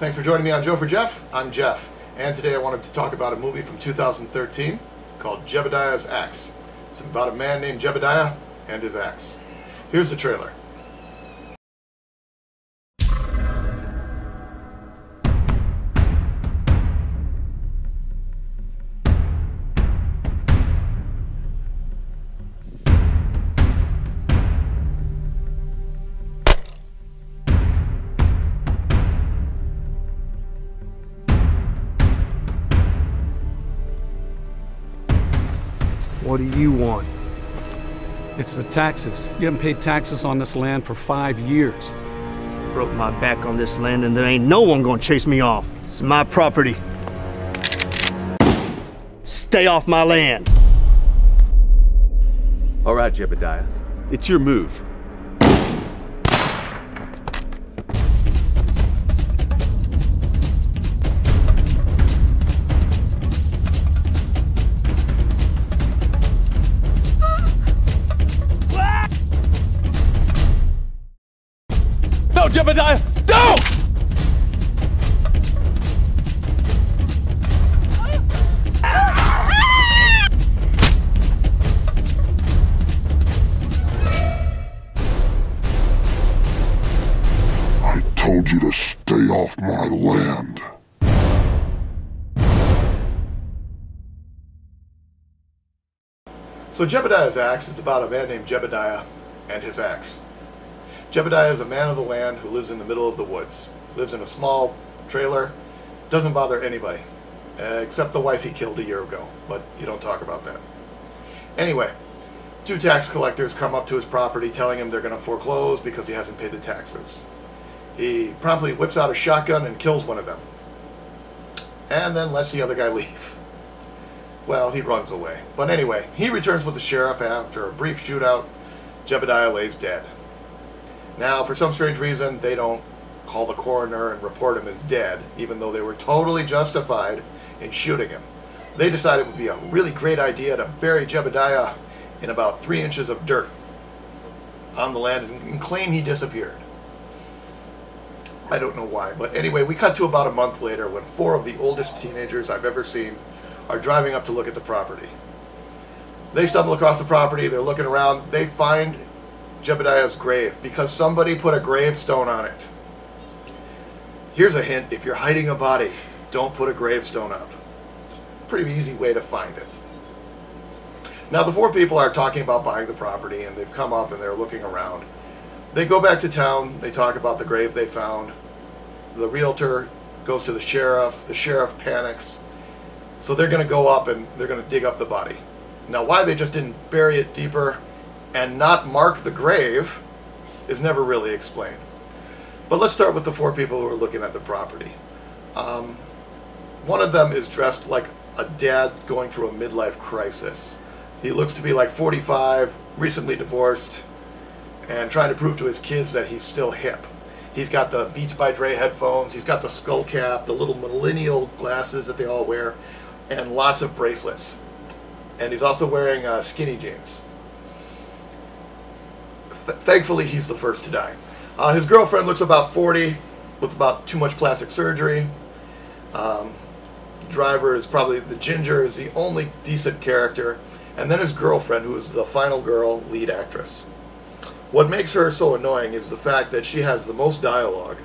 Thanks for joining me on Joe for Jeff. I'm Jeff, and today I wanted to talk about a movie from 2013 called Jebidiah's Axe. It's about a man named Jebidiah and his axe. Here's the trailer. What do you want? It's the taxes. You haven't paid taxes on this land for 5 years. Broke my back on this land and there ain't no one gonna chase me off. It's my property. Stay off my land. All right, Jebidiah. It's your move. No, Jebidiah! Don't! I told you to stay off my land. So Jebidiah's Axe is about a man named Jebidiah and his axe. Jebidiah is a man of the land who lives in the middle of the woods. Lives in a small trailer, doesn't bother anybody, except the wife he killed a year ago, but you don't talk about that. Anyway, two tax collectors come up to his property telling him they're going to foreclose because he hasn't paid the taxes. He promptly whips out a shotgun and kills one of them, and then lets the other guy leave. Well, he runs away. But anyway, he returns with the sheriff after a brief shootout. Jebidiah lays dead. Now, for some strange reason, they don't call the coroner and report him as dead, even though they were totally justified in shooting him. They decided it would be a really great idea to bury Jebidiah in about 3 inches of dirt on the land and claim he disappeared. I don't know why, but anyway, we cut to about a month later when 4 of the oldest teenagers I've ever seen are driving up to look at the property. They stumble across the property, they're looking around, they find Jebidiah's grave because somebody put a gravestone on it. Here's a hint: if you're hiding a body, don't put a gravestone up. Pretty easy way to find it. Now the 4 people are talking about buying the property and they've come up and they're looking around. They go back to town, they talk about the grave they found. The realtor goes to the sheriff panics. So they're going to go up and they're going to dig up the body. Now why they just didn't bury it deeper and not mark the grave is never really explained. But let's start with the 4 people who are looking at the property. One of them is dressed like a dad going through a midlife crisis. He looks to be like 45, recently divorced, and trying to prove to his kids that he's still hip. He's got the Beats by Dre headphones, he's got the skull cap, the little millennial glasses that they all wear, and lots of bracelets. And he's also wearing skinny jeans. Thankfully, he's the first to die. His girlfriend looks about 40, with about too much plastic surgery. Driver is probably the ginger, is the only decent character. And then his girlfriend, who is the final girl, lead actress. What makes her so annoying is the fact that she has the most dialogue,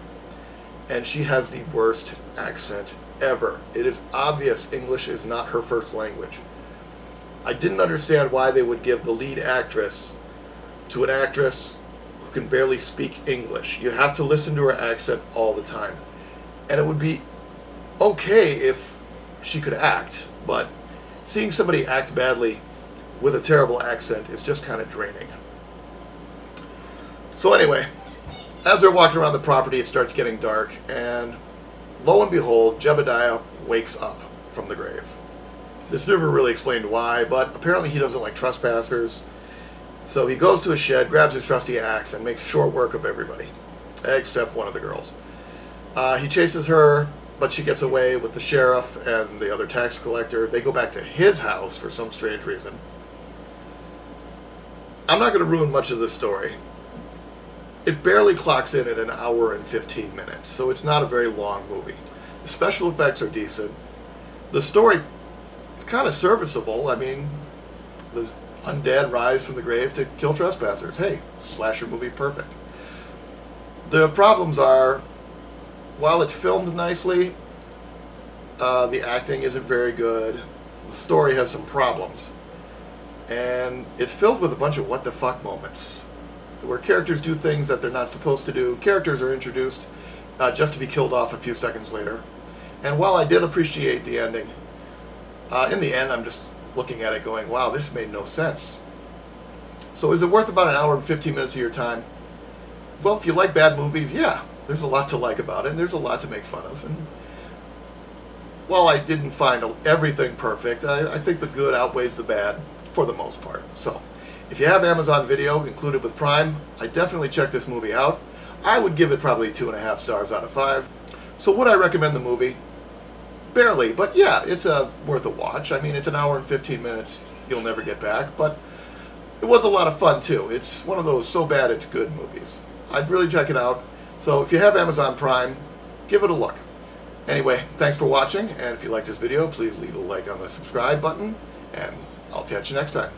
and she has the worst accent ever. It is obvious English is not her first language. I didn't understand why they would give the lead actress to an actress who can barely speak English. You have to listen to her accent all the time. And it would be okay if she could act, but seeing somebody act badly with a terrible accent is just kind of draining. So anyway, as they're walking around the property, it starts getting dark, and lo and behold, Jebidiah wakes up from the grave. It's never really explained why, but apparently he doesn't like trespassers. So he goes to his shed, grabs his trusty axe, and makes short work of everybody, except one of the girls. He chases her, but she gets away with the sheriff and the other tax collector. They go back to his house for some strange reason. I'm not going to ruin much of this story, it barely clocks in at an hour and 15 minutes, so it's not a very long movie. The special effects are decent. The story is kind of serviceable. I mean, the undead rise from the grave to kill trespassers. Hey, slasher movie, perfect. The problems are, while it's filmed nicely, the acting isn't very good. The story has some problems. And it's filled with a bunch of what the fuck moments, where characters do things that they're not supposed to do. Characters are introduced just to be killed off a few seconds later. And while I did appreciate the ending, in the end I'm just looking at it going, wow, this made no sense. So is it worth about an hour and 15 minutes of your time? Well, if you like bad movies, yeah, there's a lot to like about it, and there's a lot to make fun of. And while I didn't find everything perfect, I think the good outweighs the bad for the most part. So if you have Amazon Video included with Prime, I definitely check this movie out. I would give it probably 2.5 stars out of 5. So would I recommend the movie? Barely, but yeah, it's worth a watch. I mean, it's an hour and 15 minutes you'll never get back, but it was a lot of fun too. It's one of those so bad it's good movies. I'd really check it out. So if you have Amazon Prime, give it a look. Anyway, thanks for watching, and if you like this video, please leave a like on the subscribe button, and I'll catch you next time.